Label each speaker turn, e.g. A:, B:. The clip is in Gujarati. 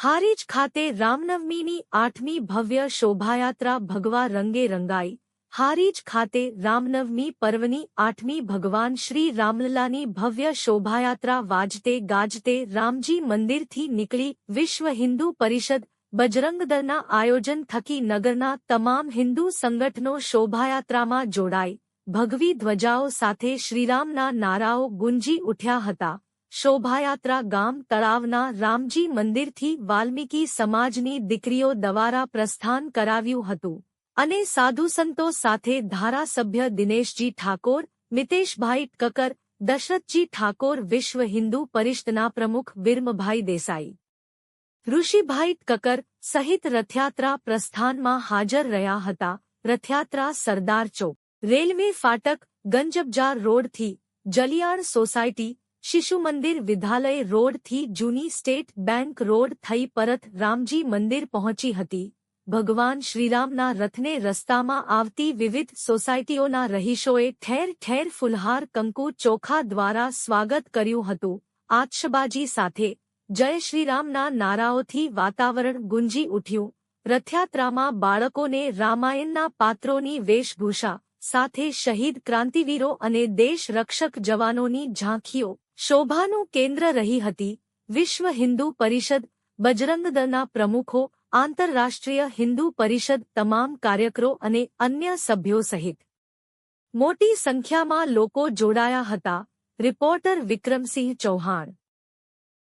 A: હારીજ ખાતે રામનવમીની 8મી ભવ્ય શોભાયાત્રા ભગવા રંગે રંગાઈ। હારીજ ખાતે રામનવમી પર્વની 8મી ભગવાન શ્રી રામલલાની ભવ્ય શોભાયાત્રા વાજતે ગાજતે રામજી મંદિરથી નીકળી વિશ્વ હિન્દુ પરિષદ બજરંગ દળના આયોજન થકી નગરના તમામ હિન્દુ સંગઠનો શોભાયાત્રામાં જોડાઈ ભગવી ધ્વજાઓ સાથે શ્રીરામના નારાઓ ગુંજી ઉઠ્યા હતા। શોભાયાત્રા ગામ તળાવના રામજી મંદિરથી વાલ્મીકી સમાજની દીકરીઓ દ્વારા પ્રસ્થાન કરાવ્યું હતું અને સાધુ સંતો સાથે ધારાસભ્ય દિનેશજી ઠાકોર, મિતેશભાઈ કક્કર, દશરથજી ઠાકોર, વિશ્વ હિન્દુ પરિષદના પ્રમુખ વિરમભાઈ દેસાઈ, ઋષિભાઈ કક્કર સહિત રથયાત્રા પ્રસ્થાનમાં હાજર રહ્યા હતા। રથયાત્રા સરદાર ચોક, રેલવે ફાટક, ગંજબજાર રોડથી જલિયાણ સોસાયટી, શિશુ મંદિર, વિદ્યાલય રોડથી જૂની સ્ટેટ બેંક રોડ થઈ પરત રામજી મંદિર પહોંચી હતી। ભગવાન શ્રીરામના રથને રસ્તામાં આવતી વિવિધ સોસાયટીઓના રહીશોએ ઠેર ઠેર ફુલહાર, કંકુ, ચોખા દ્વારા સ્વાગત કર્યું હતું। આતશબાજી સાથે જય શ્રીરામના નારાઓથી વાતાવરણ ગુંજી ઉઠ્યું। રથયાત્રામાં બાળકોને રામાયણના પાત્રોની વેશભૂષા સાથે શહીદ ક્રાંતિવીરો અને દેશ રક્ષક જવાનોની ઝાંખીઓ શોભાનું કેન્દ્ર રહી હતી। વિશ્વ હિન્દુ પરિષદ બજરંગ દળના પ્રમુખો, આંતરરાષ્ટ્રીય હિન્દુ પરિષદ તમામ કાર્યકરો અને અન્ય સભ્યો સહિત મોટી સંખ્યામાં લોકો જોડાયા હતા। રિપોર્ટર વિક્રમસિંહ ચૌહાણ।